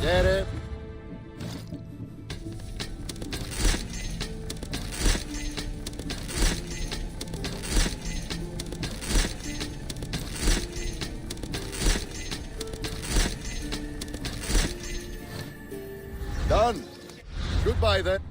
Vedere. Done. Goodbye then.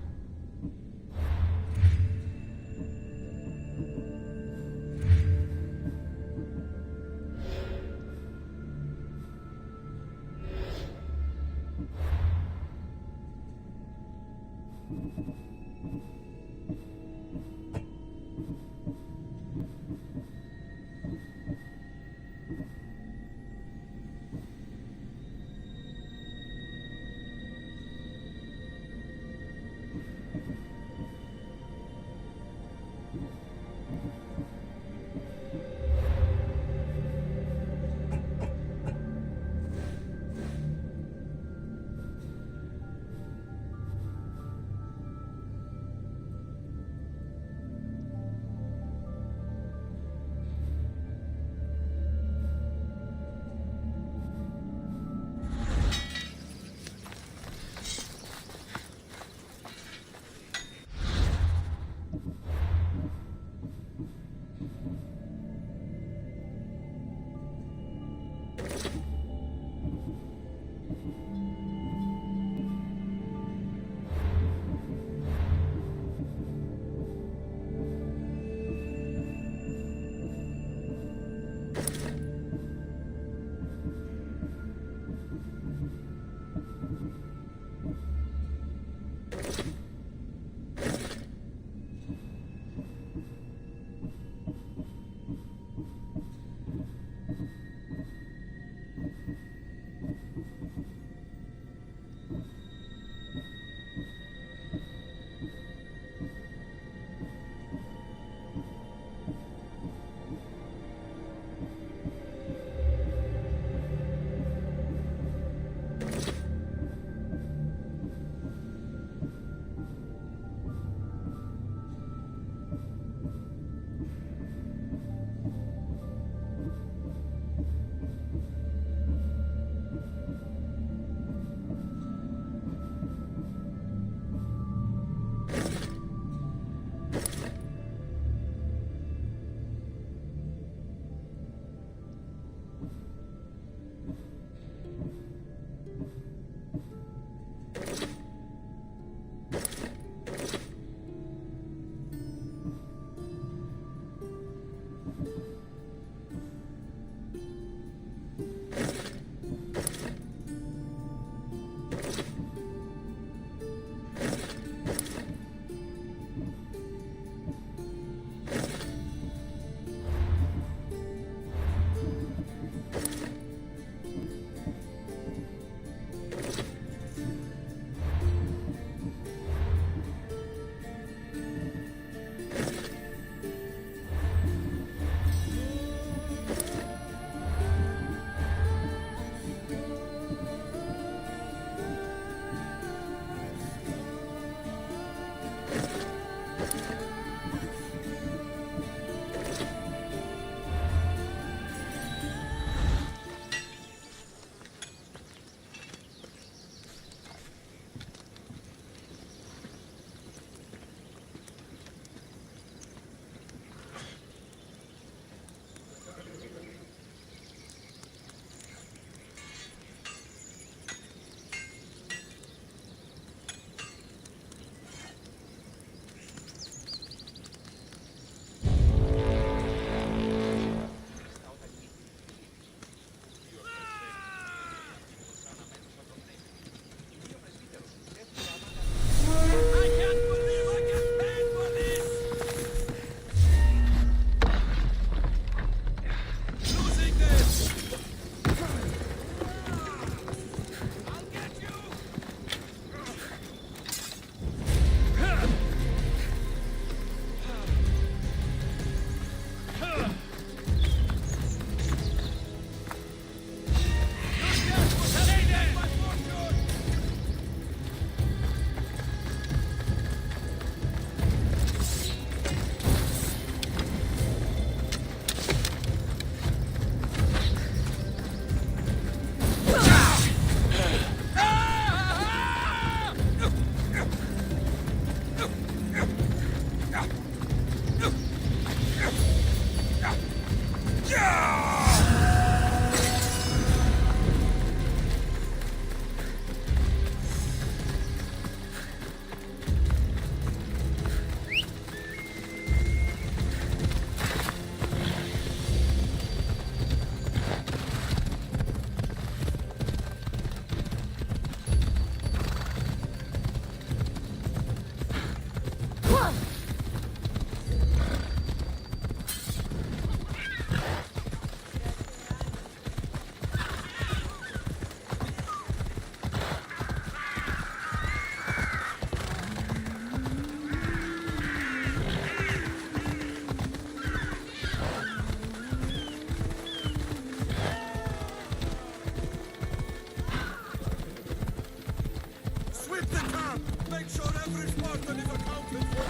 make sure every Spartan is accounted for.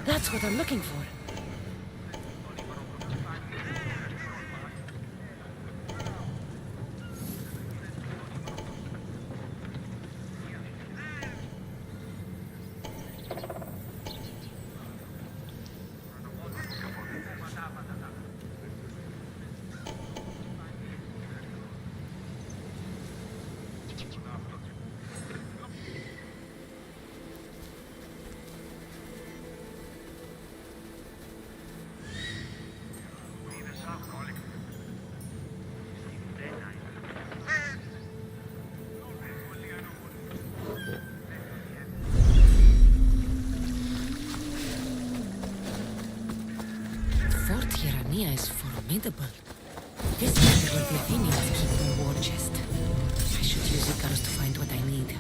That's what I'm looking for. Is formidable. This must be where the Athenians keep their war chest. I should use Icarus to find what I need.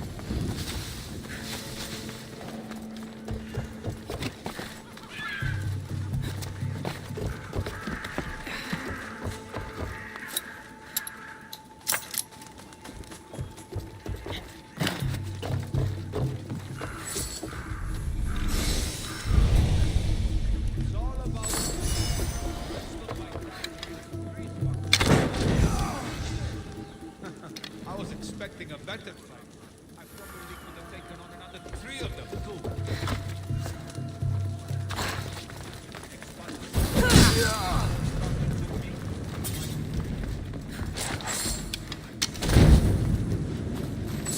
A better fight. I probably could have taken on another 3 of them too.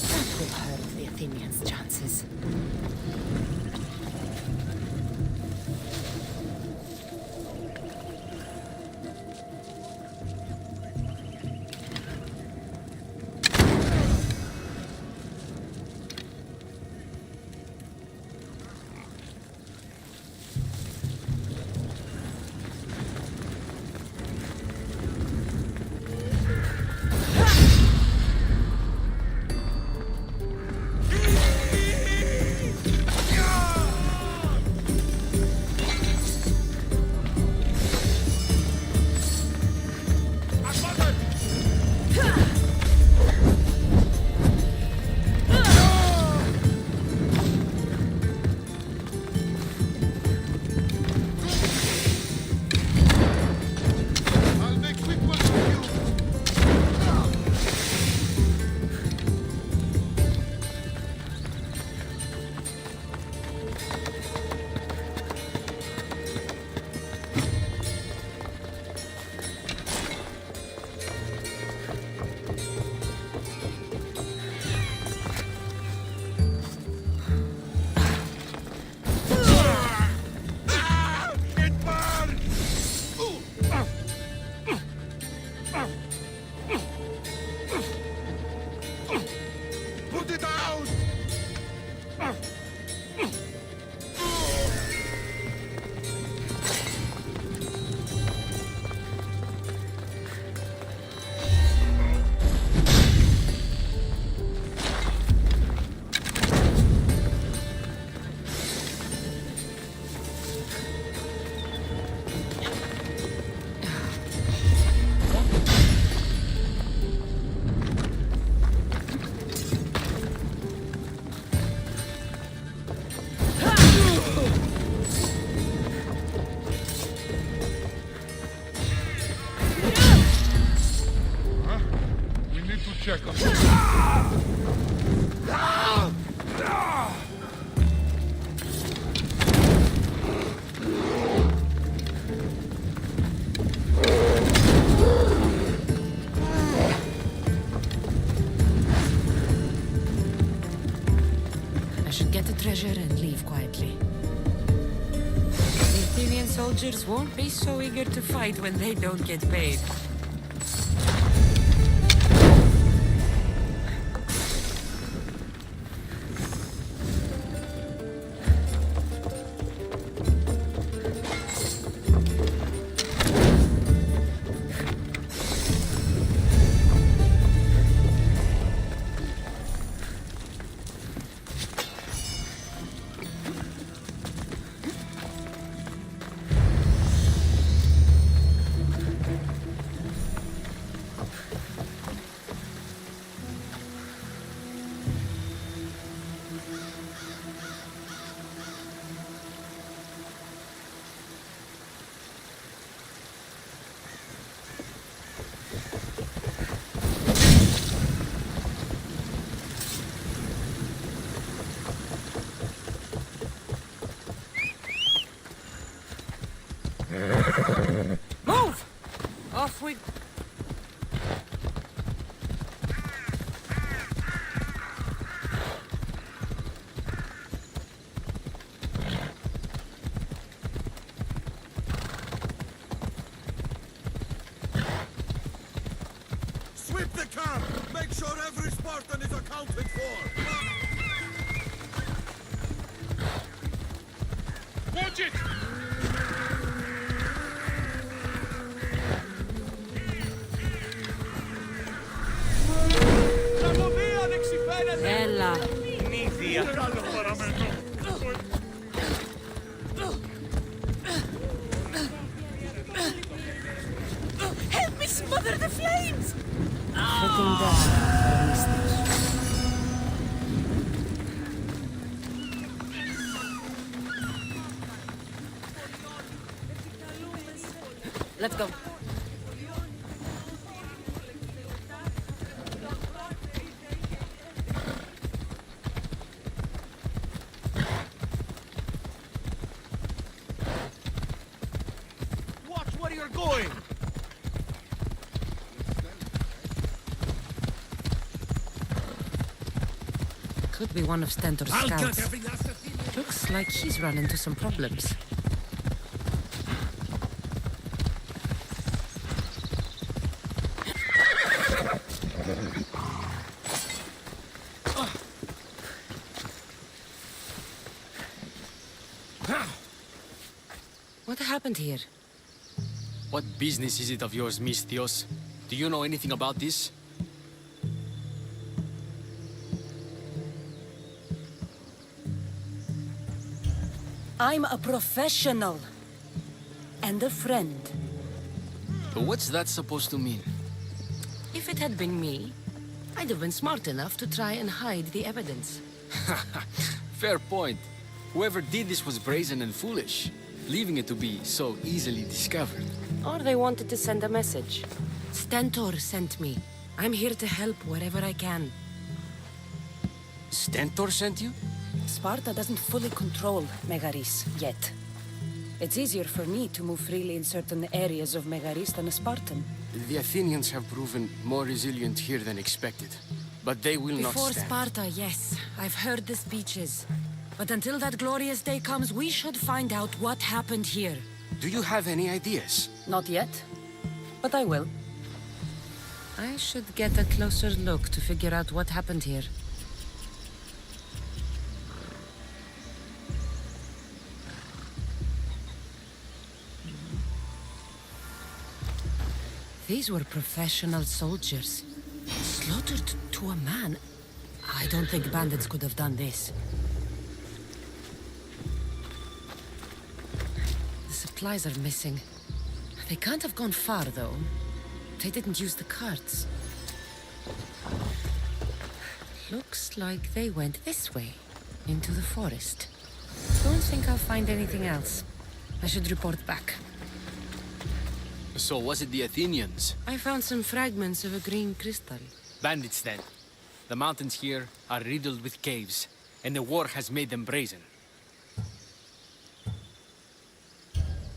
That will hurt the Athenians' chances. check on I should get the treasure and leave quietly. The Athenian soldiers won't be so eager to fight when they don't get paid. the camp! Make sure every Spartan is accounted for! Watch it! Ella. Help me smother the flames! Freaking die. Let's go. Watch where you're going! Could be one of Stentor's scouts. Looks like he's run into some problems. What happened here? What business is it of yours, Mistios? Do you know anything about this? I'm a professional. And a friend. What's that supposed to mean? If it had been me, I'd have been smart enough to try and hide the evidence. Fair point. Whoever did this was brazen and foolish, leaving it to be so easily discovered. Or they wanted to send a message. Stentor sent me. I'm here to help wherever I can. Stentor sent you? Sparta doesn't fully control Megaris yet. It's easier for me to move freely in certain areas of Megaris than a Spartan. The Athenians have proven more resilient here than expected. But they will not Before stand. Sparta, yes. I've heard the speeches. But until that glorious day comes, we should find out what happened here. Do you have any ideas? Not yet, but I will. I should get a closer look to figure out what happened here. These were professional soldiers. Slaughtered to a man. I don't think bandits could have done this. The supplies are missing. They can't have gone far, though. They didn't use the carts. Looks like they went this way, into the forest. Don't think I'll find anything else. I should report back. So was it the Athenians? I found some fragments of a green crystal. Bandits then. The mountains here are riddled with caves, and the war has made them brazen.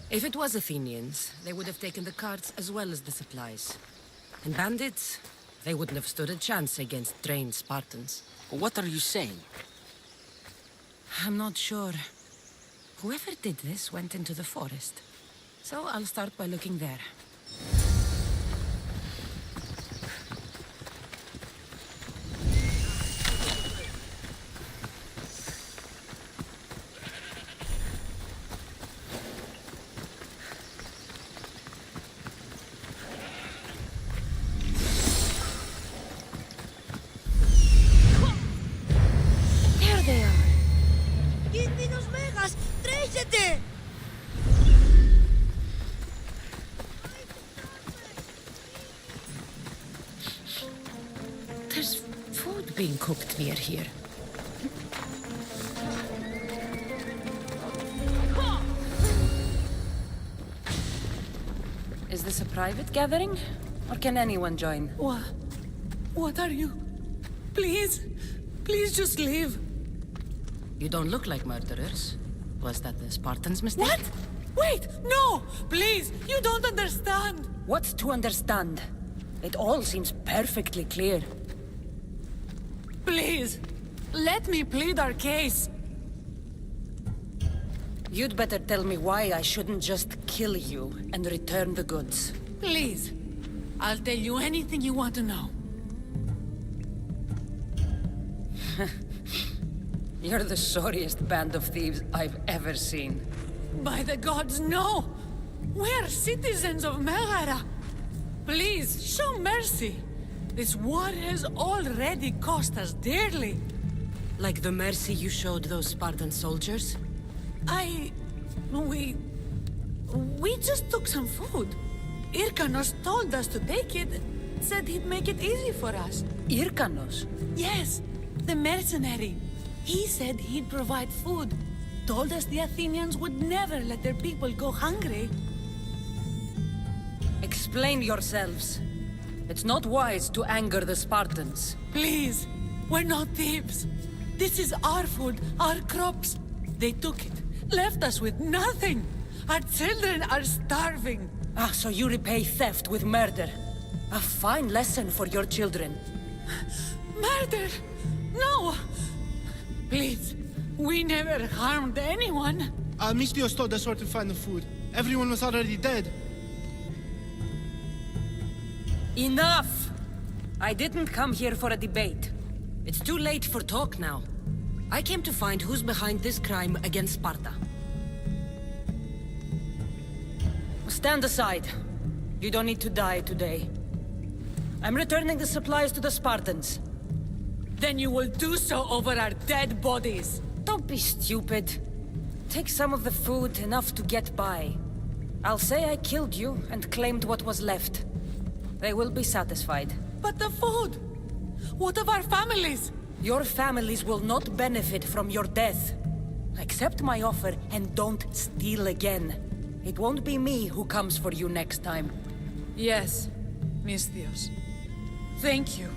If it was Athenians, they would have taken the carts as well as the supplies. And bandits, they wouldn't have stood a chance against trained Spartans. What are you saying? I'm not sure. Whoever did this went into the forest. So I'll start by looking there. There they are! Κίνδυνος Μέγας! Τρέχετε! There's food being cooked near here. Is this a private gathering? Or can anyone join? What are you? Please, please just leave. You don't look like murderers. Was that the Spartans' mistake? What? Wait, no! Please, you don't understand! What's to understand? It all seems perfectly clear. Please, let me plead our case. You'd better tell me why I shouldn't just kill you and return the goods. Please, I'll tell you anything you want to know. You're the sorriest band of thieves I've ever seen. By the gods, no! We are citizens of Megara. Please, show mercy. This war has already cost us dearly. Like the mercy you showed those Spartan soldiers? We just took some food. Irkanos told us to take it, said he'd make it easy for us. Irkanos? Yes, the mercenary. He said he'd provide food. Told us the Athenians would never let their people go hungry. Explain yourselves. It's not wise to anger the Spartans. Please, we're not thieves. This is our food, our crops. They took it, left us with nothing. Our children are starving. Ah, so you repay theft with murder. A fine lesson for your children. Murder? No! Please, we never harmed anyone. Mistios told us where to find the food. Everyone was already dead. Enough! I didn't come here for a debate. It's too late for talk now. I came to find who's behind this crime against Sparta. Stand aside. You don't need to die today. I'm returning the supplies to the Spartans. Then you will do so over our dead bodies. Don't be stupid. Take some of the food, enough to get by. I'll say I killed you and claimed what was left. They will be satisfied. But the food? What of our families? Your families will not benefit from your death. Accept my offer and don't steal again. It won't be me who comes for you next time. Yes, Mistios. Thank you.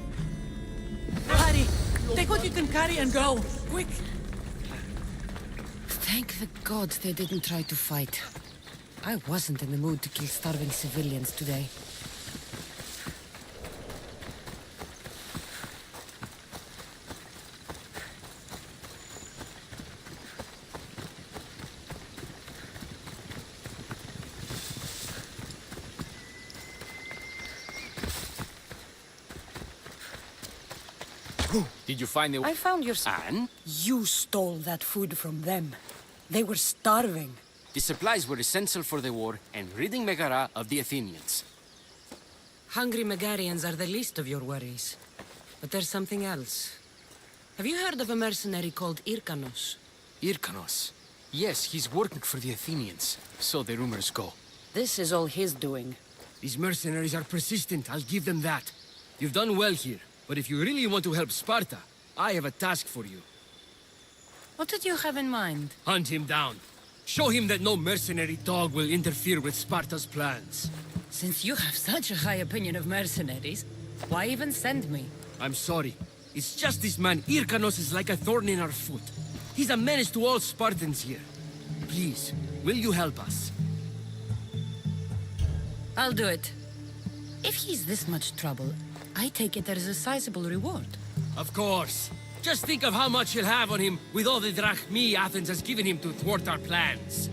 Hurry! Take what you can carry and go! Quick! Thank the gods they didn't try to fight. I wasn't in the mood to kill starving civilians today. Did you find the... I found your... And? You stole that food from them. They were starving. The supplies were essential for the war and ridding Megara of the Athenians. Hungry Megarians are the least of your worries. But there's something else. Have you heard of a mercenary called Irkanos? Irkanos. Yes, he's working for the Athenians. So the rumors go. This is all his doing. These mercenaries are persistent, I'll give them that. You've done well here, but if you really want to help Sparta, I have a task for you. What did you have in mind? Hunt him down. Show him that no mercenary dog will interfere with Sparta's plans. Since you have such a high opinion of mercenaries, why even send me? I'm sorry. It's just this man, Irkanos, is like a thorn in our foot. He's a menace to all Spartans here. Please, will you help us? I'll do it. If he's this much trouble, I take it there is a sizable reward. Of course. Just think of how much he'll have on him with all the drachmi Athens has given him to thwart our plans.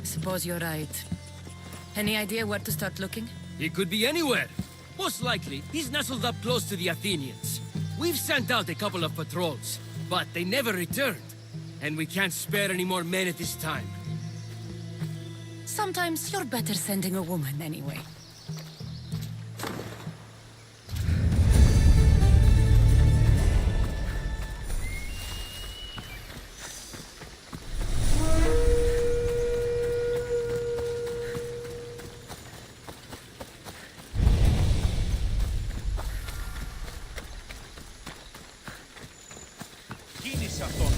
Suppose you're right. Any idea where to start looking? He could be anywhere. Most likely, he's nestled up close to the Athenians. We've sent out a couple of patrols, but they never returned. And we can't spare any more men at this time. Sometimes you're better sending a woman anyway. Κίνηση αυτόν.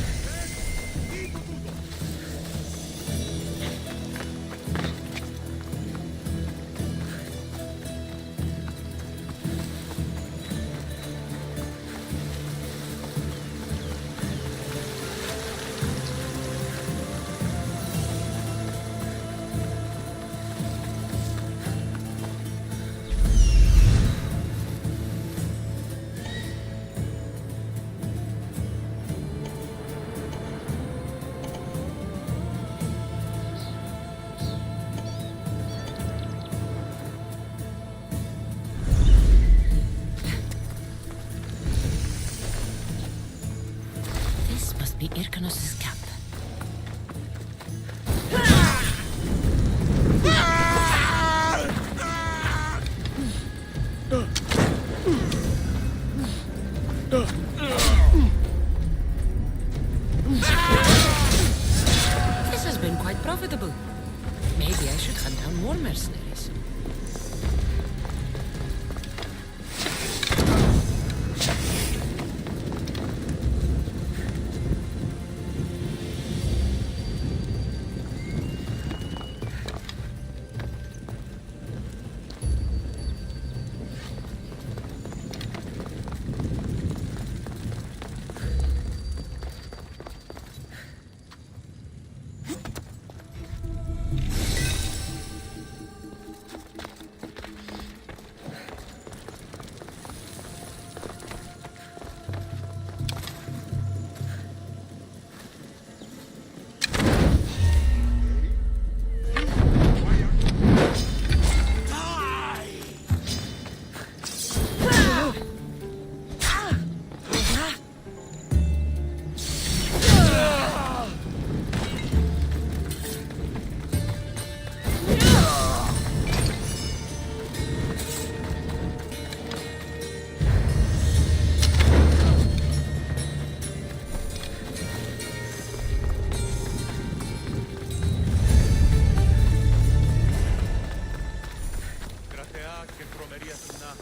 Θεά και τρομερή Αθηνά.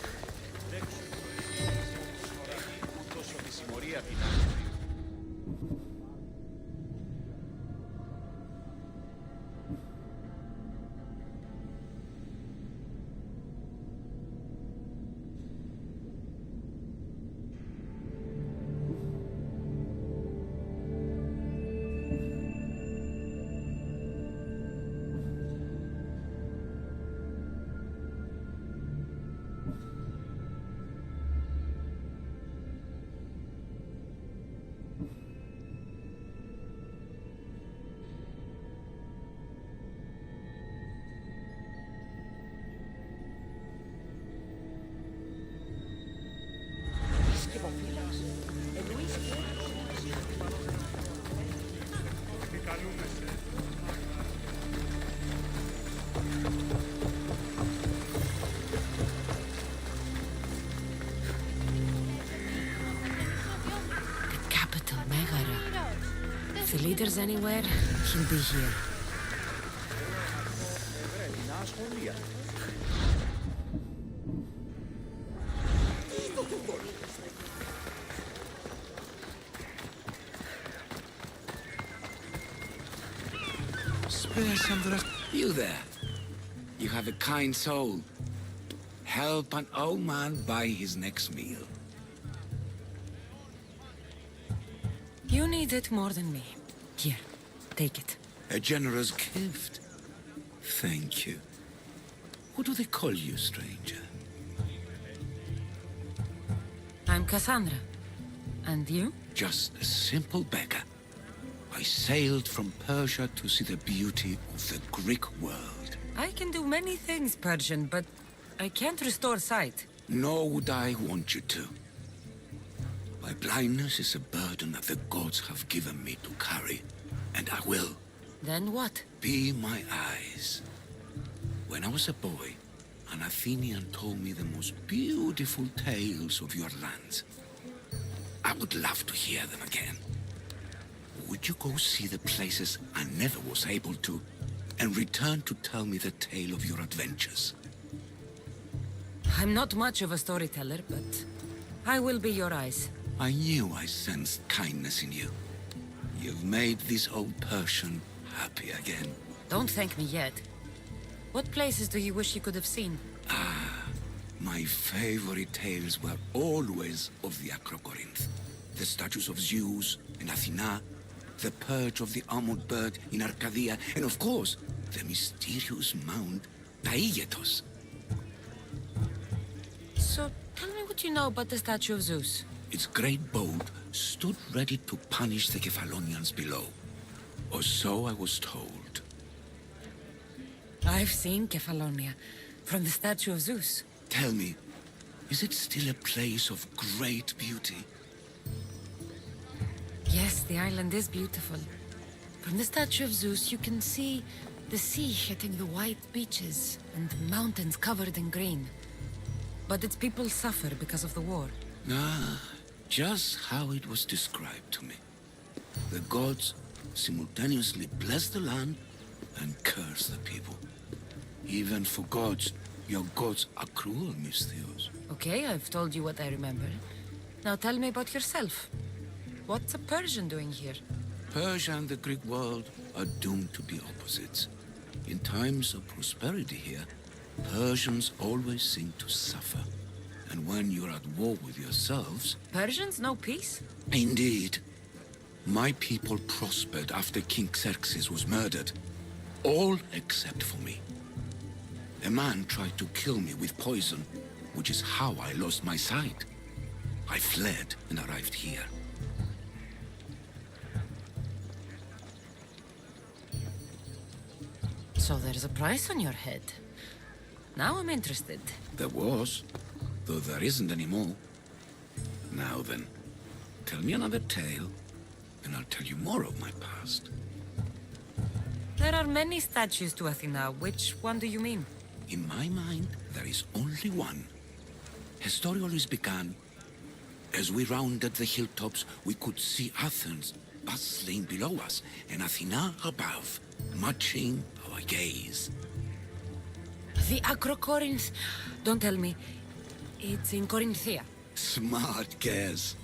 Δέξου το Έχει τόσο τη συμμορία την άκρη. If the leader's anywhere, he'll be here. Spare some of the rest. You there. You have a kind soul. Help an old man buy his next meal. You need it more than me. Here, take it. A generous gift. Thank you. What do they call you, stranger? I'm Cassandra. And you? Just a simple beggar. I sailed from Persia to see the beauty of the Greek world. I can do many things, Persian, but I can't restore sight. Nor would I want you to. My blindness is a burden that the gods have given me to carry, and I will. Then what? Be my eyes. When I was a boy, an Athenian told me the most beautiful tales of your lands. I would love to hear them again. Would you go see the places I never was able to, and return to tell me the tale of your adventures? I'm not much of a storyteller, but I will be your eyes. I knew I sensed kindness in you. You've made this old Persian happy again. Don't thank me yet. What places do you wish you could have seen? My favorite tales were always of the Acrocorinth. The statues of Zeus and Athena, the perch of the armored bird in Arcadia, and of course, the mysterious mound, Taigetos. So, tell me what you know about the statue of Zeus. Its great boat stood ready to punish the Kephalonians below. Or so I was told. I've seen Kephallonia, from the statue of Zeus. Tell me, is it still a place of great beauty? Yes, the island is beautiful. From the statue of Zeus, you can see the sea hitting the white beaches and mountains covered in green. But its people suffer because of the war. Just how it was described to me. The gods simultaneously bless the land and curse the people. Even for gods, your gods are cruel, Misthios. Okay, I've told you what I remember. Now tell me about yourself. What's a Persian doing here? Persia and the Greek world are doomed to be opposites. In times of prosperity here, Persians always seem to suffer. And when you're at war with yourselves... Persians know peace? Indeed. My people prospered after King Xerxes was murdered. All except for me. A man tried to kill me with poison, which is how I lost my sight. I fled and arrived here. So there's a price on your head. Now I'm interested. There was, though there isn't anymore. Now then, tell me another tale, and I'll tell you more of my past. There are many statues to Athena. Which one do you mean? In my mind, there is only one. Her story always began. As we rounded the hilltops, we could see Athens bustling below us, and Athena above, matching our gaze. The Acrocorinth... Don't tell me. It's in Corinthia. Smart guess.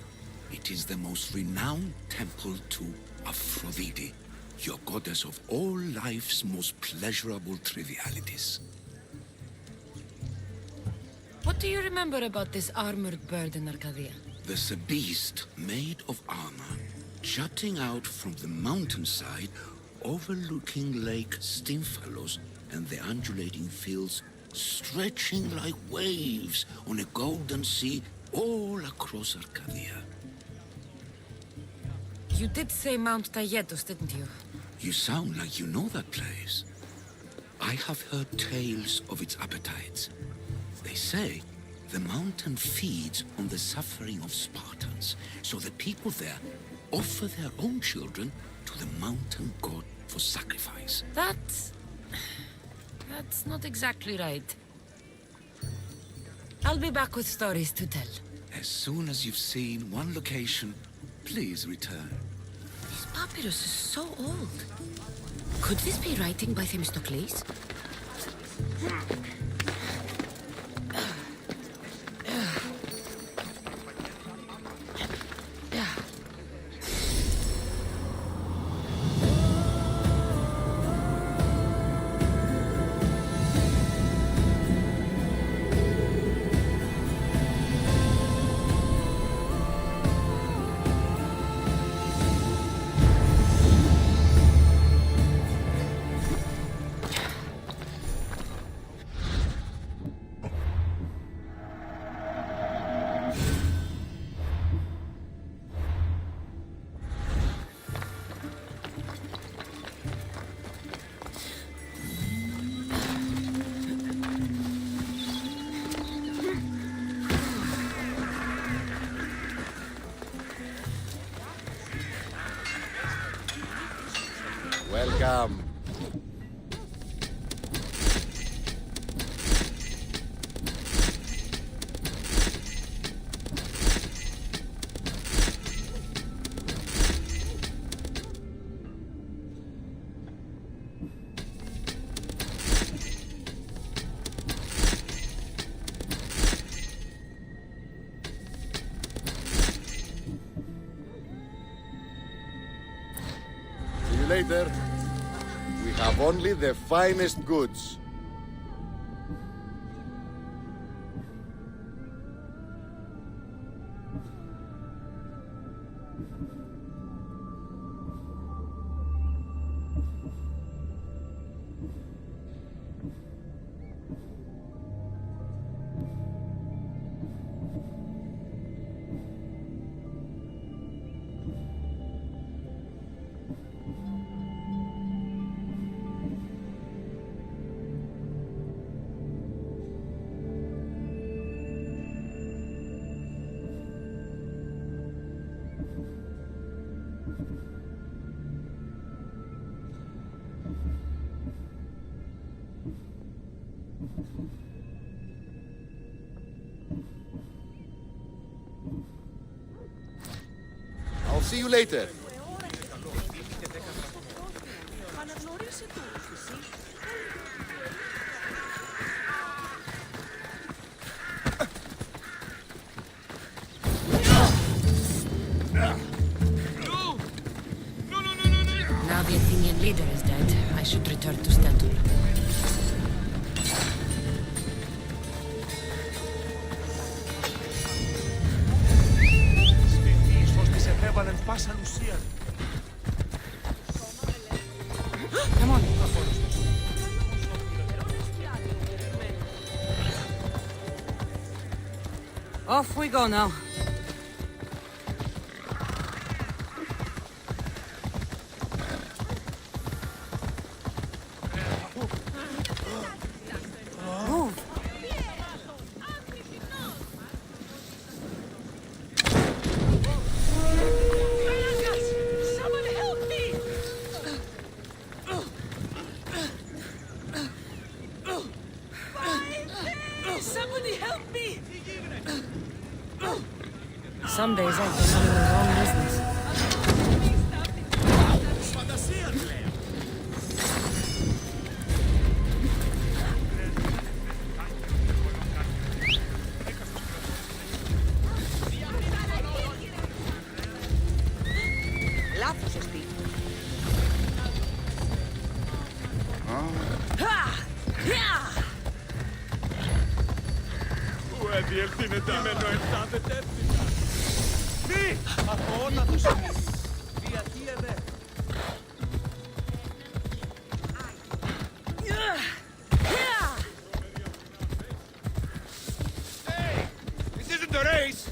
It is the most renowned temple to Aphrodite, your goddess of all life's most pleasurable trivialities. What do you remember about this armored bird in Arcadia? There's a beast made of armor, jutting out from the mountainside, overlooking Lake Stymphalos and the undulating fields, stretching like waves on a golden sea all across Arcadia. You did say Mount Taygetos, didn't you? You sound like you know that place. I have heard tales of its appetites. They say the mountain feeds on the suffering of Spartans, so the people there offer their own children to the mountain god for sacrifice. That's not exactly right. I'll be back with stories to tell. As soon as you've seen one location, please return. This papyrus is so old. Could this be writing by Themistocles? Welcome. See you later. We have only the finest goods. I'll see you later. Now the Athenian leader is dead, I should return to Stentor. πάσα ουσία. Come on. Off we go now. Move. Someone help me! Somebody help me! Some days I think I'm in the wrong business. Φαντασία, λέει. Τι! Αθωότατος είναι! Διατίευε! Hey! This isn't a race!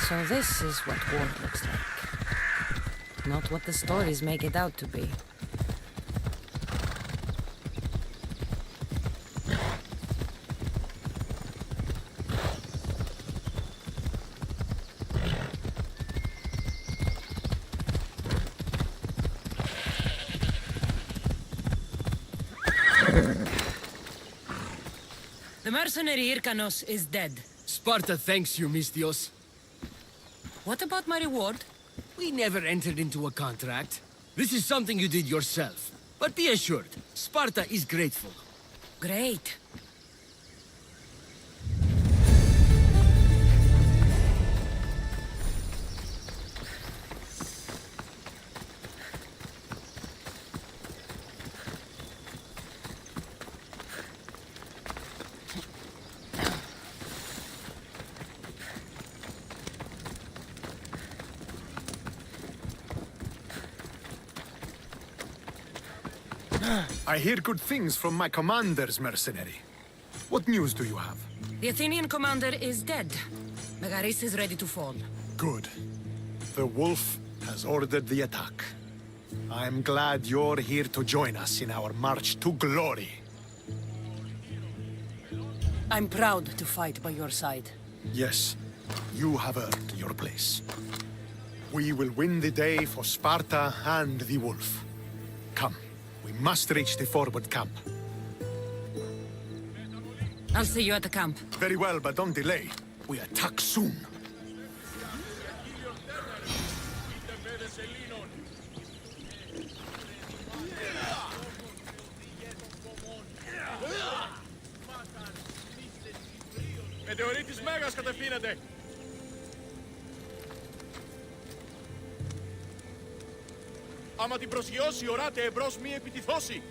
So this is what war looks like. Not what the stories make it out to be. The mercenary Irkanos is dead. Sparta thanks you, Mystios. What about my reward? We never entered into a contract. This is something you did yourself. But be assured, Sparta is grateful. Great. I hear good things from my commanders, mercenary. What news do you have? The Athenian commander is dead. Megaris is ready to fall. Good. The wolf has ordered the attack. I'm glad you're here to join us in our march to glory. I'm proud to fight by your side. Yes, you have earned your place. We will win the day for Sparta and the wolf. Come, we must reach the forward camp. I'll see you at the camp. Very well, but don't delay. We attack soon. Μετεωρίτης Μέγας κατευθύνεται. Άμα την προσγειώσει, οράτε εμπρός μη επιτιθώσει.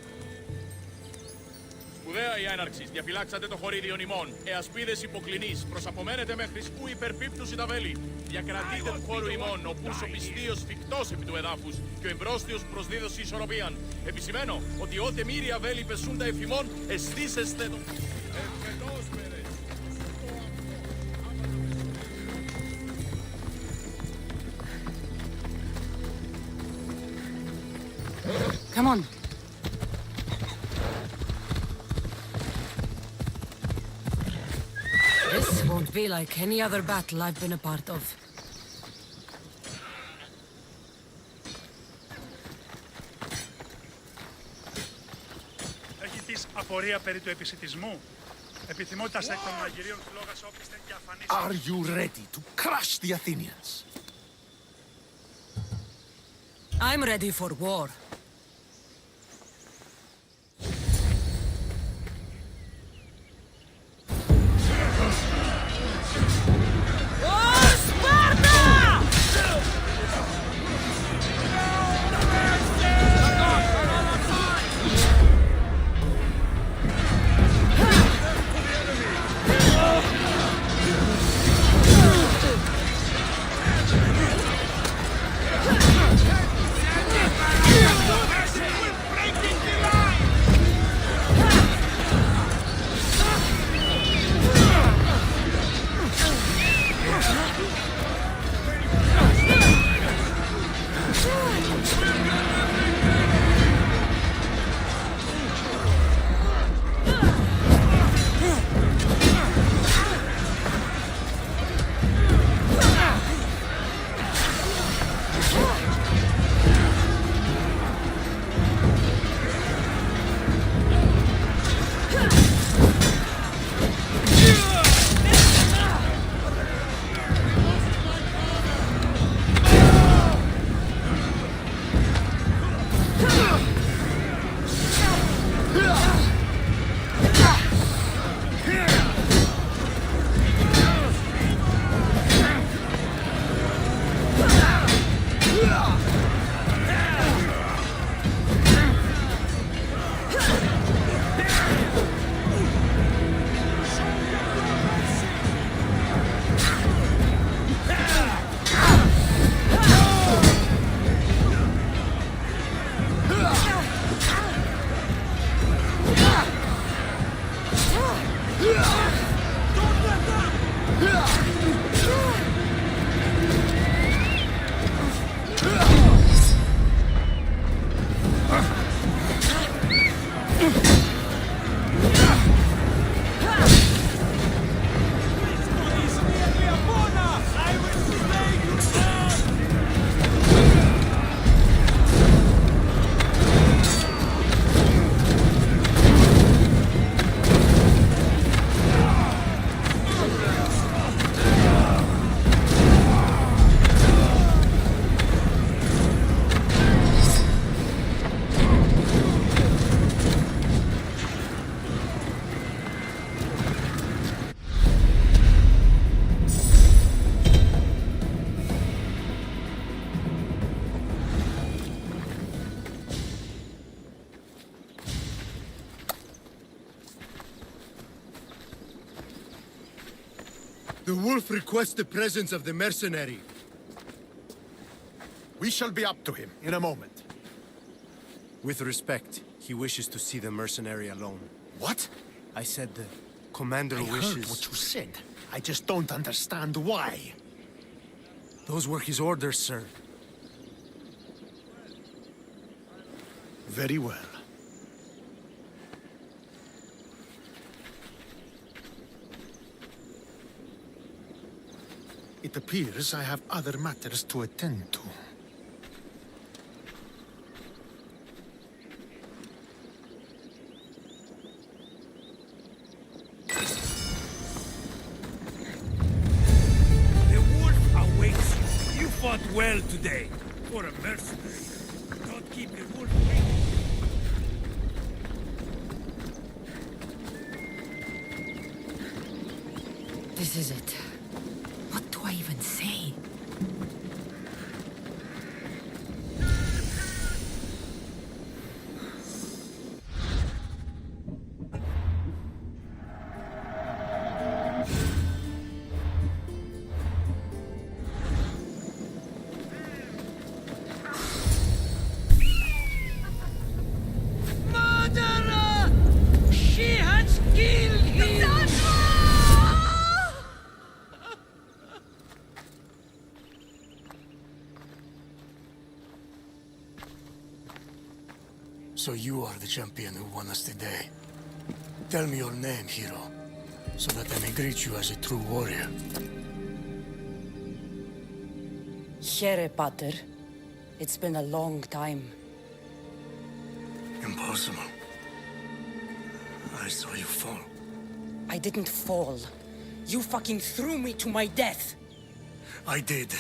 Σπουδαία η έναρξη. Διαφυλάξατε το χωρίδιο ημών. Εασπίδες υποκλινής. Προσαπομένετε μέχρι σκού υπερπίπτους η ταβέλη. Διακρατείτε του χώρου ημών. Ο πούς ο πιστίος φυκτός επί του εδάφους. Και ο εμπρόστιος προσδίδωση ισορροπίαν. Επισημαίνω ότι ότε μύρια βέλη πεσούντα εφημών, αισθήσεστε το. Ευχετός περες. Come on. This won't be like any other battle I've been a part of. Έχεις απορία περί του επισιτισμού? Επιθυμότητας εκ των μαγειρίων του λόγας όπλιστεν και αφανείς. Are you ready to crush the Athenians? I'm ready for war. The wolf requests the presence of the mercenary. We shall be up to him in a moment. With respect, he wishes to see the mercenary alone. What? I said the commander I wishes... heard what you said. I just don't understand why. Those were his orders, sir. Very well. It appears I have other matters to attend to. The wolf awaits you. You fought well today. For a mercenary. Don't keep the wolf waiting. This is it. What do I even say? Murderer! She has killed him! So you are the champion who won us today. Tell me your name, hero, so that I may greet you as a true warrior. Here, Pater. It's been a long time. Impossible. I saw you fall. I didn't fall. You fucking threw me to my death. I did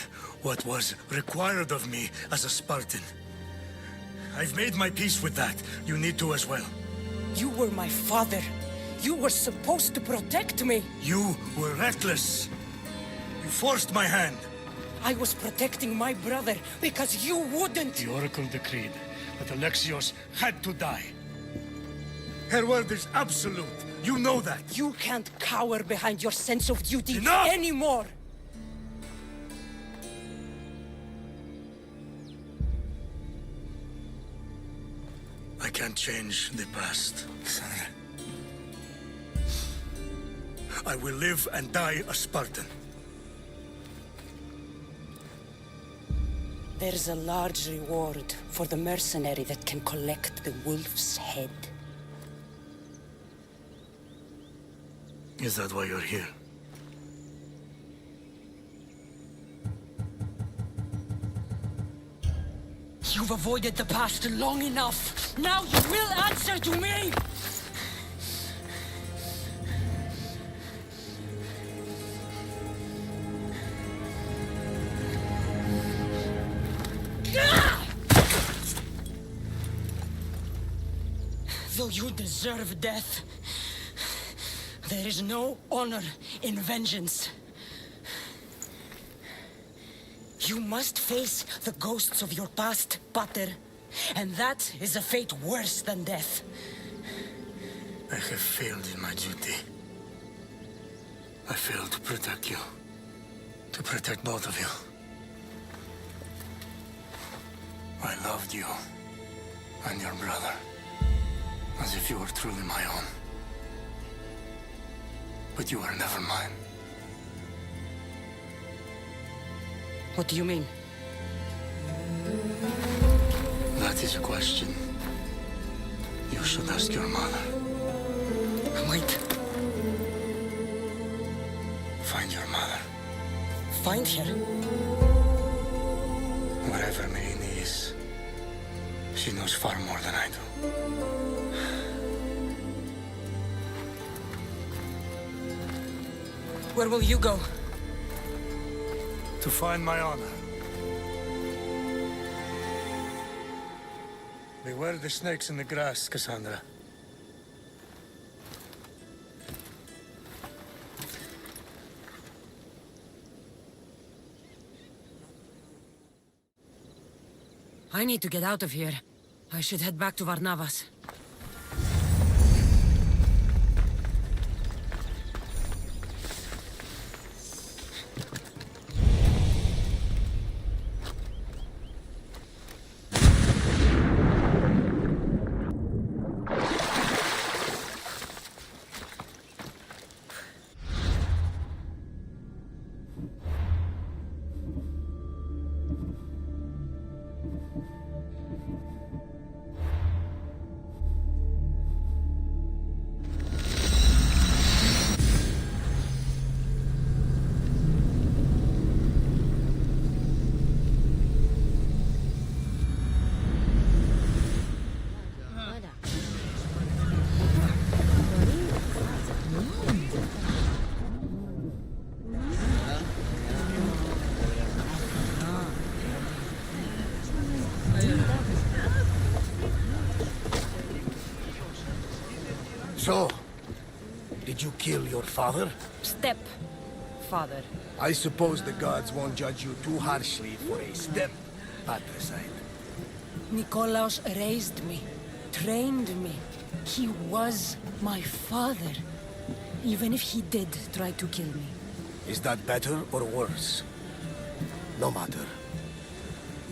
what was required of me as a Spartan. I've made my peace with that. You need to as well. You were my father. You were supposed to protect me. You were reckless. You forced my hand. I was protecting my brother because you wouldn't. The Oracle decreed that Alexios had to die. Her word is absolute. You know that. You can't cower behind your sense of duty Enough! anymore. I can't change the past, Cassandra. I will live and die a Spartan. There's a large reward for the mercenary that can collect the wolf's head. Is that why you're here? You've avoided the past long enough. Now you will answer to me! Though you deserve death, there is no honor in vengeance. You must face the ghosts of your past, Pater, and that is a fate worse than death. I have failed in my duty. I failed to protect you. To protect both of you. I loved you and your brother as if you were truly my own. But you were never mine. What do you mean? That is a question you should ask your mother. Wait. Find your mother. Find her? Wherever Merini is, she knows far more than I do. Where will you go? To find my honor. Beware the snakes in the grass, Cassandra. I need to get out of here. I should head back to Varnavas. So, did you kill your father? Step-father. I suppose the gods won't judge you too harshly for a step patricide. Nikolaos raised me, trained me. He was my father. Even if he did try to kill me. Is that better or worse? No matter.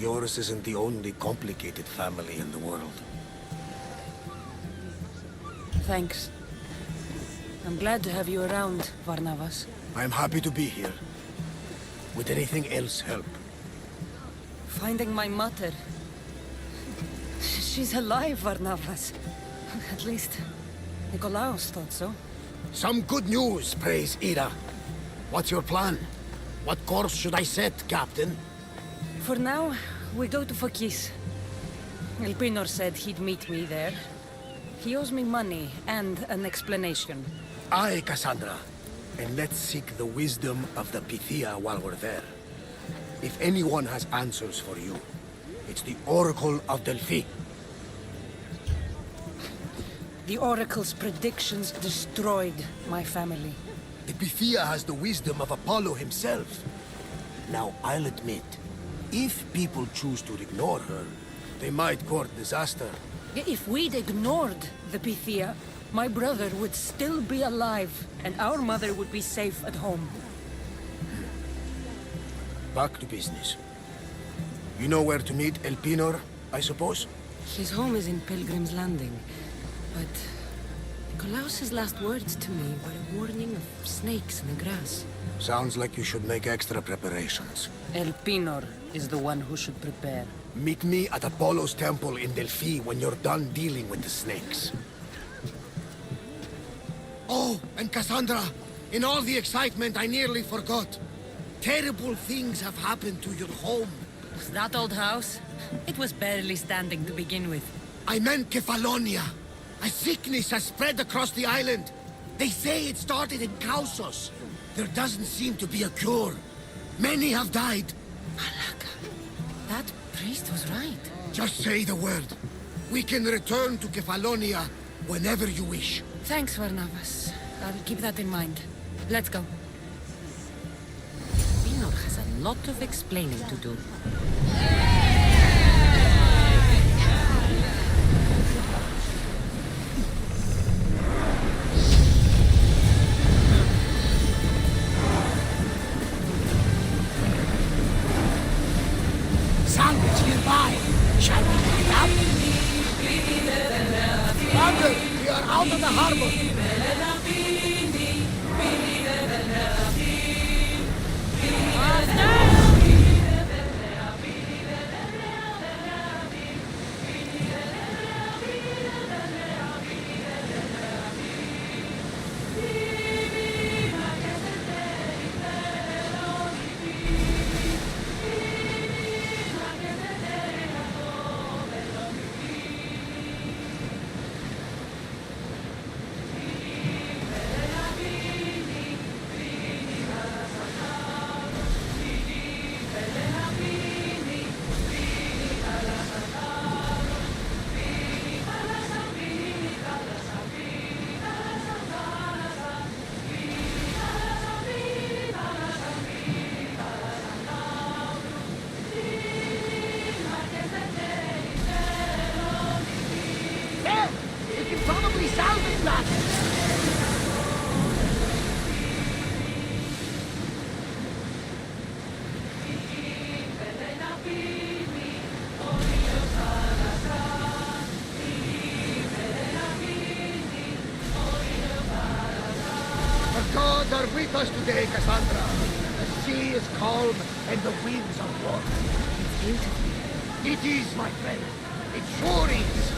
Yours isn't the only complicated family in the world. Thanks. I'm glad to have you around, Varnavas. I'm happy to be here. Would anything else help? Finding my mother. She's alive, Varnavas. At least, Nikolaos thought so. Some good news, praise Ida. What's your plan? What course should I set, Captain? For now, we go to Phokis. Elpinor said he'd meet me there. He owes me money and an explanation. Aye, Cassandra. And let's seek the wisdom of the Pythia while we're there. If anyone has answers for you, it's the Oracle of Delphi. The Oracle's predictions destroyed my family. The Pythia has the wisdom of Apollo himself. Now, I'll admit, if people choose to ignore her, they might court disaster. If we'd ignored the Pythia, my brother would still be alive, and our mother would be safe at home. Back to business. You know where to meet Elpinor, I suppose? His home is in Pilgrim's Landing, but Nikolaos's last words to me were a warning of snakes in the grass. Sounds like you should make extra preparations. Elpinor is the one who should prepare. Meet me at Apollo's temple in Delphi when you're done dealing with the snakes. Oh, and Cassandra, in all the excitement, I nearly forgot. Terrible things have happened to your home. That old house? It was barely standing to begin with. I meant Kefalonia. A sickness has spread across the island. They say it started in Kausos. There doesn't seem to be a cure. Many have died. Malaka, that priest was right. Just say the word. We can return to Kefalonia whenever you wish. Thanks, Varnavas. I'll keep that in mind. Let's go. Pinor has a lot of explaining to do. Sandwich nearby. Shall we pick it up? Commander, we are out of the harbor. The gods are with us today, Cassandra. The sea is calm and the winds are warm. It's beautiful. It is, my friend. It sure is.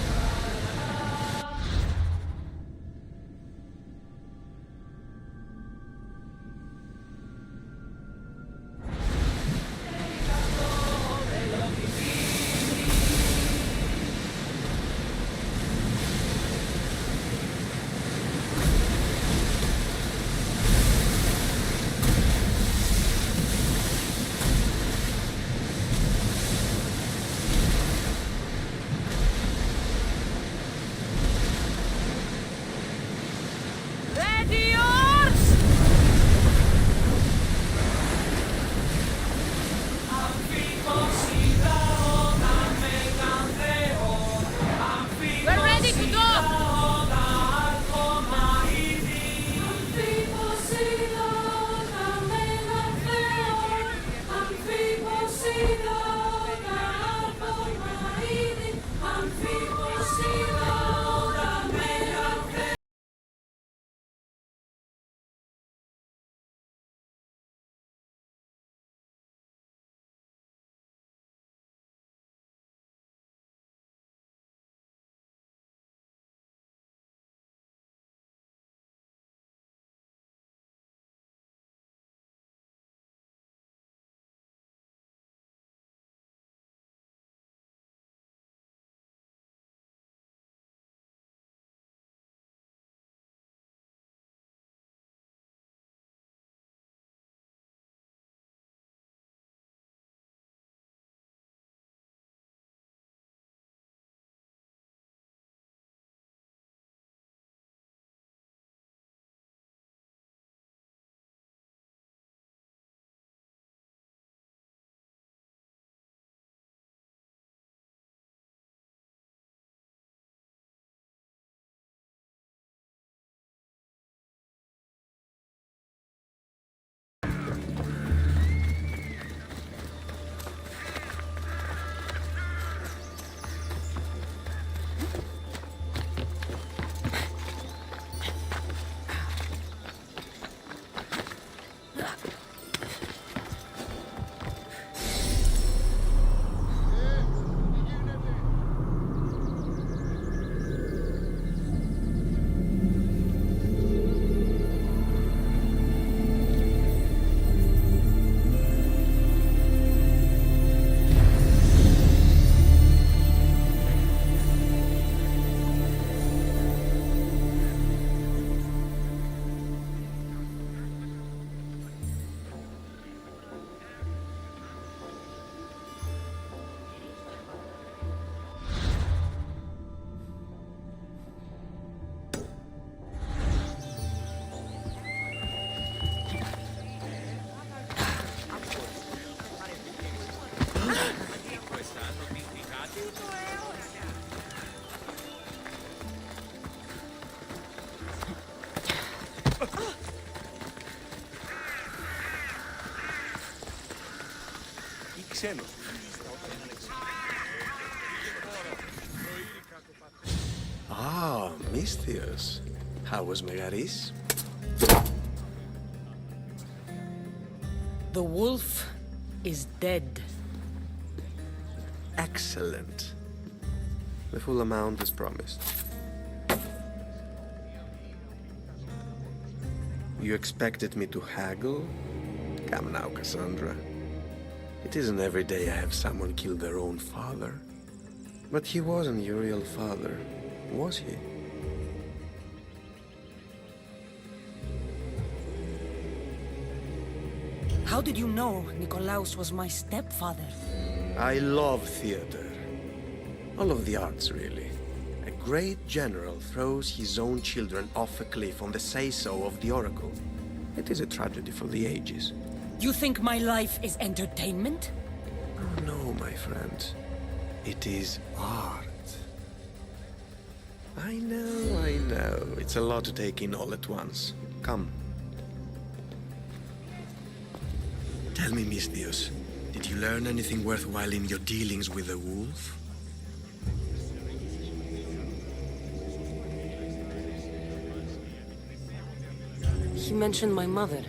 ξένος. Ah, Misthios. How was Megaris? The wolf is dead. Excellent. The full amount is promised. You expected me to haggle? Come now, Cassandra. It isn't every day I have someone kill their own father. But he wasn't your real father, was he? How did you know Nikolaos was my stepfather? I love theater. All of the arts, really. A great general throws his own children off a cliff on the say-so of the oracle. It is a tragedy for the ages. You think my life is entertainment? Oh, no, my friend. It is art. I know. It's a lot to take in all at once. Come. Tell me, Misthios, did you learn anything worthwhile in your dealings with the wolf? He mentioned my mother.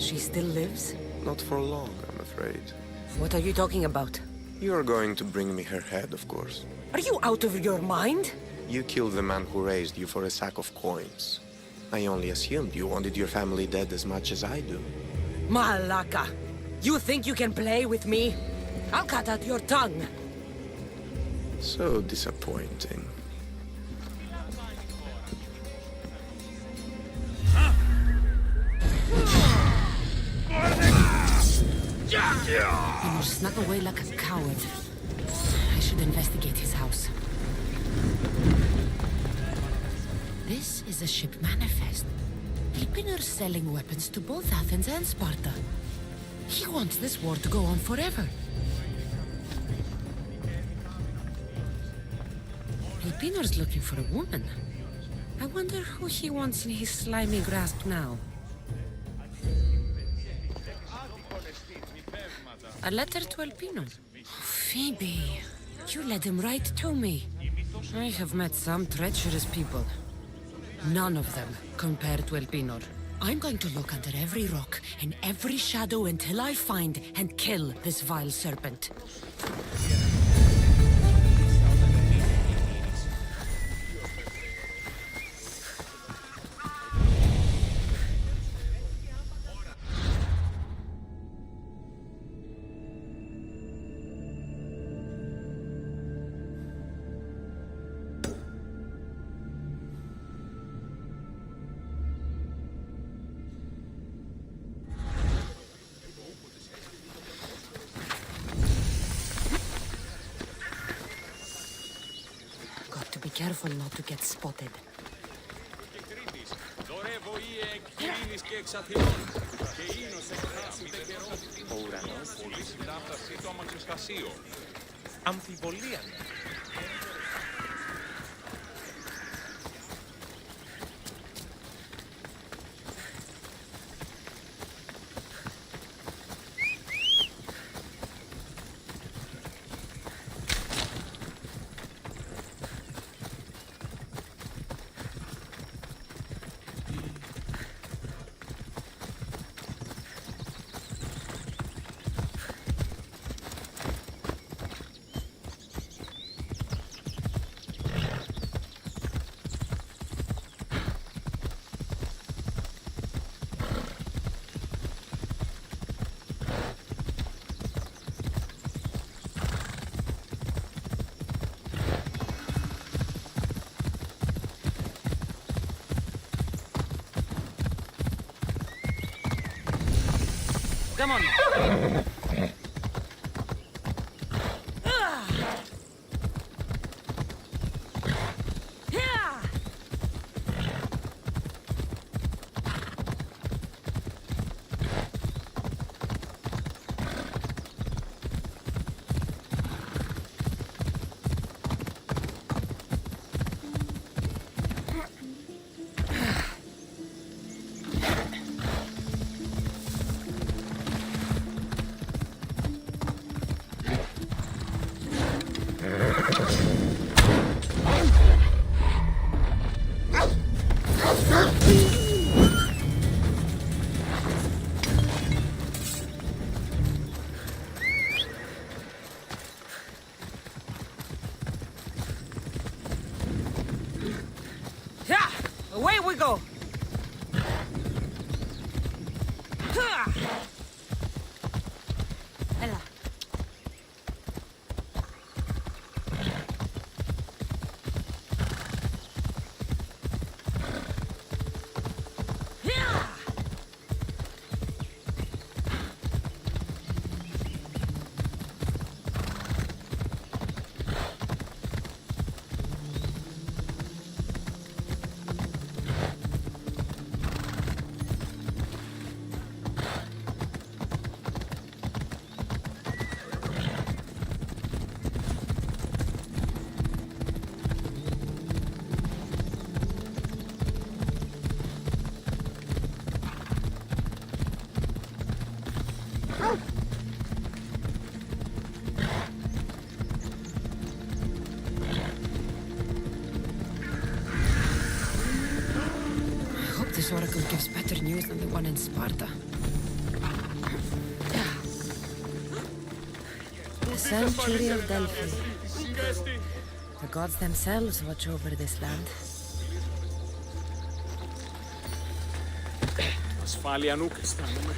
She still lives? Not for long, I'm afraid. What are you talking about? You're going to bring me her head, of course. Are you out of your mind? You killed the man who raised you for a sack of coins. I only assumed you wanted your family dead as much as I do. Malaka! You think you can play with me? I'll cut out your tongue! So disappointing. He snuck away like a coward. I should investigate his house. This is a ship manifest. Lipinor's selling weapons to both Athens and Sparta. He wants this war to go on forever. Lipinor's looking for a woman. I wonder who he wants in his slimy grasp now. A letter to Elpino. Phoebe, you led him right to me. I have met some treacherous people. None of them compare to Elpinor. I'm going to look under every rock and every shadow until I find and kill this vile serpent. Be careful not to get spotted. Ο ουρανός πολύ συχνά φτασεί το αμαξοστασίο. Αμφιβολία. Come on. Away we go! Ella. This oracle gives better news than the one in Sparta. The sanctuary of Delphi. The gods themselves watch over this land. Ασφάλεια νουκ αισθάνομαι.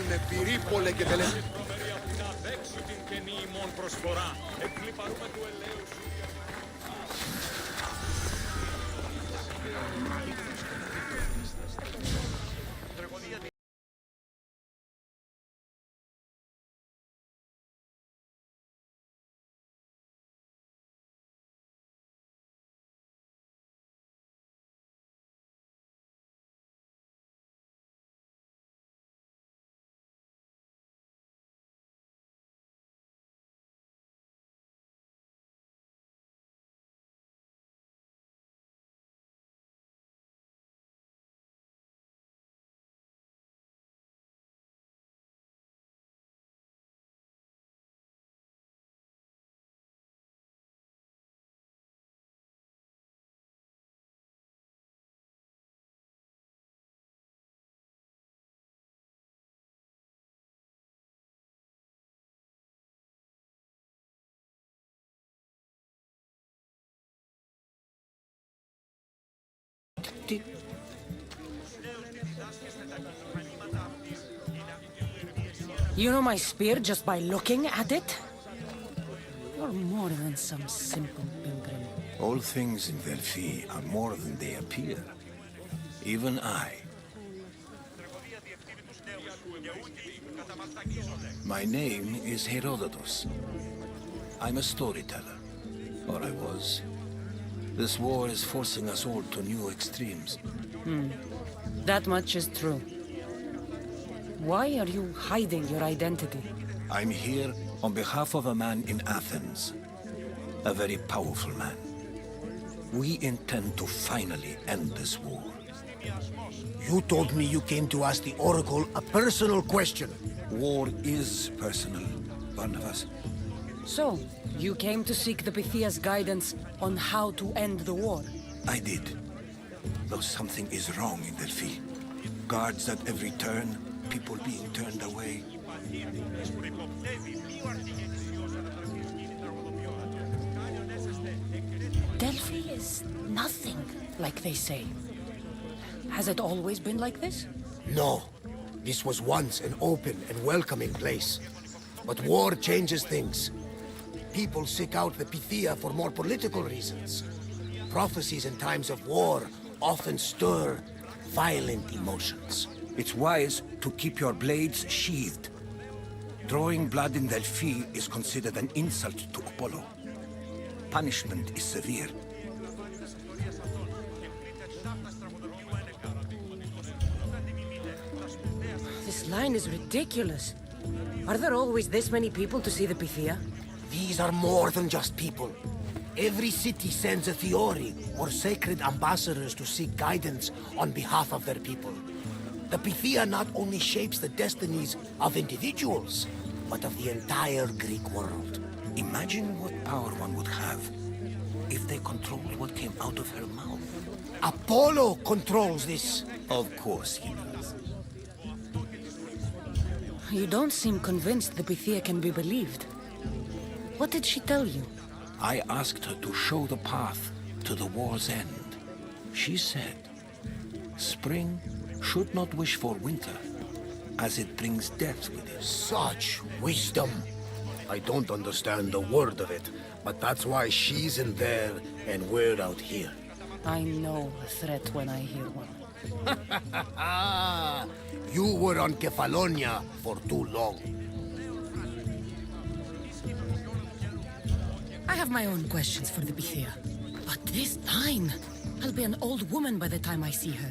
με πυρήπολε και τελεσί. Να δέξου την καινή ημών προσφορά. Εκλυπαρούμε του ελέου σου. You know my spear just by looking at it? You're more than some simple pilgrim. All things in Delphi are more than they appear. Even I. My name is Herodotus. I'm a storyteller, or I was. This war is forcing us all to new extremes. That much is true. Why are you hiding your identity? I'm here on behalf of a man in Athens. A very powerful man. We intend to finally end this war. You told me you came to ask the Oracle a personal question. War is personal, Barnabas. So, you came to seek the Pythia's guidance on how to end the war? I did. Though something is wrong in Delphi. Guards at every turn, people being turned away. Delphi is nothing like they say. Has it always been like this? No. This was once an open and welcoming place. But war changes things. People seek out the Pythia for more political reasons. Prophecies in times of war often stir violent emotions. It's wise to keep your blades sheathed. Drawing blood in Delphi is considered an insult to Apollo. Punishment is severe. This line is ridiculous. Are there always this many people to see the Pythia? These are more than just people. Every city sends a Fiori or sacred ambassadors to seek guidance on behalf of their people. The Pythia not only shapes the destinies of individuals, but of the entire Greek world. Imagine what power one would have if they controlled what came out of her mouth. Apollo controls this. Of course he does. You don't seem convinced the Pythia can be believed. What did she tell you? I asked her to show the path to the war's end. She said, spring should not wish for winter, as it brings death with it. Such wisdom! I don't understand a word of it, but that's why she's in there and we're out here. I know a threat when I hear one. You were on Kefalonia for too long. I have my own questions for the Pythia. But this line, I'll be an old woman by the time I see her.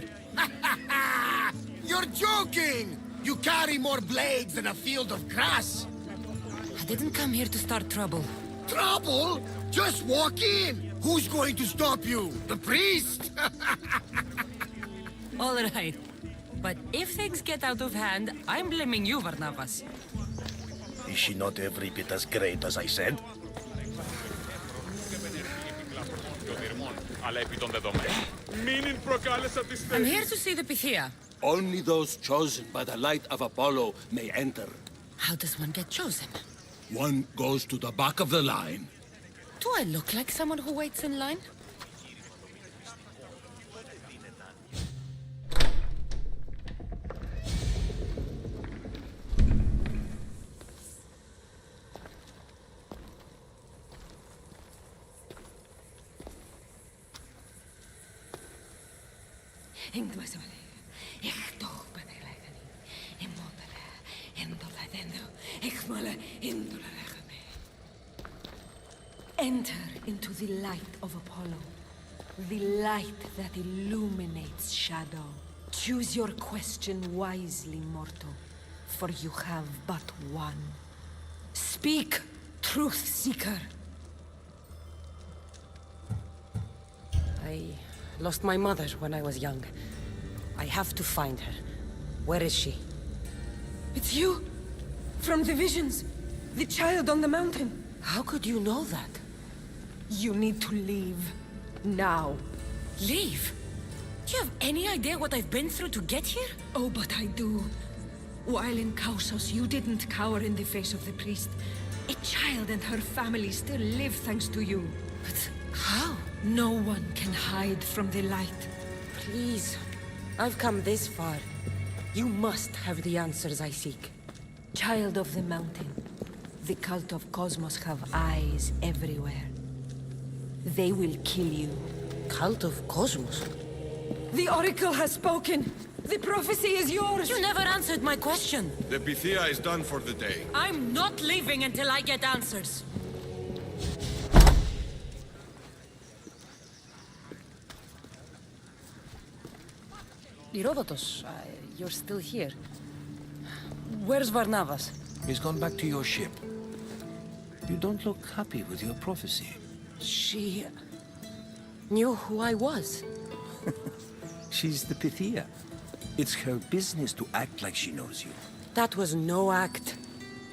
You're joking! You carry more blades than a field of grass! I didn't come here to start trouble. Trouble? Just walk in! Who's going to stop you? The priest? All right. But if things get out of hand, I'm blaming you, Varnavas. Is she not every bit as great as I said? I'm here to see the Pythia. Only those chosen by the light of Apollo may enter. How does one get chosen? One goes to the back of the line. Do I look like someone who waits in line? Enter into the light of Apollo, the light that illuminates shadow. Choose your question wisely, mortal, for you have but one. Speak, truth seeker. I lost my mother when I was young. I have to find her. Where is she? It's you! From the visions! The child on the mountain! How could you know that? You need to leave. Now. Leave? Do you have any idea what I've been through to get here? Oh, but I do. While in Kausos, you didn't cower in the face of the priest. A child and her family still live thanks to you. But how? No one can hide from the light. Please. I've come this far. You must have the answers I seek. Child of the mountain. The cult of Cosmos have eyes everywhere. They will kill you. Cult of Cosmos? The Oracle has spoken! The prophecy is yours! You never answered my question! The Pythia is done for the day. I'm not leaving until I get answers! Herodotus, you're still here. Where's Varnavas? He's gone back to your ship. You don't look happy with your prophecy. She knew who I was. She's the Pythia. It's her business to act like she knows you. That was no act.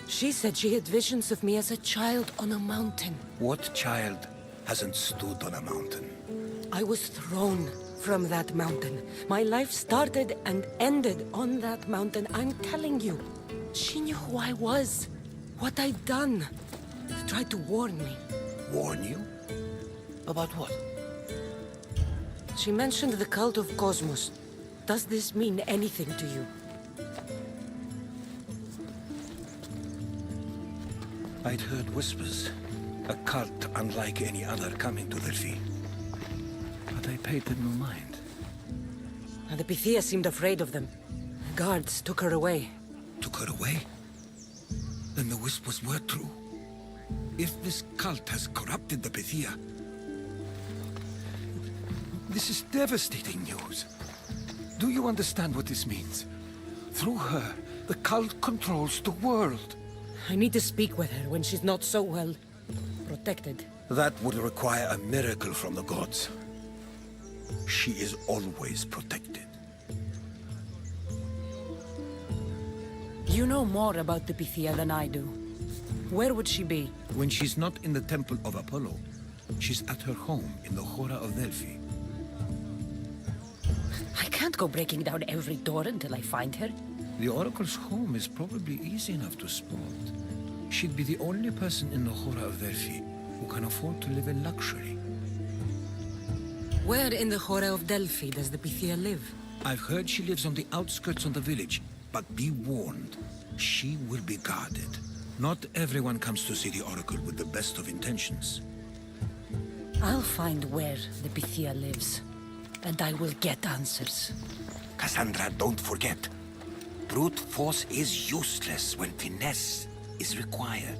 She said she had visions of me as a child on a mountain. What child hasn't stood on a mountain? I was thrown from that mountain. My life started and ended on that mountain. I'm telling you. She knew who I was, what I'd done. She tried to warn me. Warn you? About what? She mentioned the cult of Cosmos. Does this mean anything to you? I'd heard whispers. A cult unlike any other coming to Delphi. But I paid them no mind. And the Pythia seemed afraid of them. Guards took her away. Took her away? Then the whispers were true. If this cult has corrupted the Pythia... This is devastating news. Do you understand what this means? Through her, the cult controls the world. I need to speak with her when she's not so well protected. That would require a miracle from the gods. She is always protected. You know more about the Pythia than I do. Where would she be? When she's not in the Temple of Apollo, she's at her home in the Hora of Delphi. I can't go breaking down every door until I find her. The Oracle's home is probably easy enough to spot. She'd be the only person in the Hora of Delphi who can afford to live in luxury. Where in the Hora of Delphi does the Pythia live? I've heard she lives on the outskirts of the village, but be warned, she will be guarded. Not everyone comes to see the Oracle with the best of intentions. I'll find where the Pythia lives, and I will get answers. Cassandra, don't forget. Brute force is useless when finesse is required.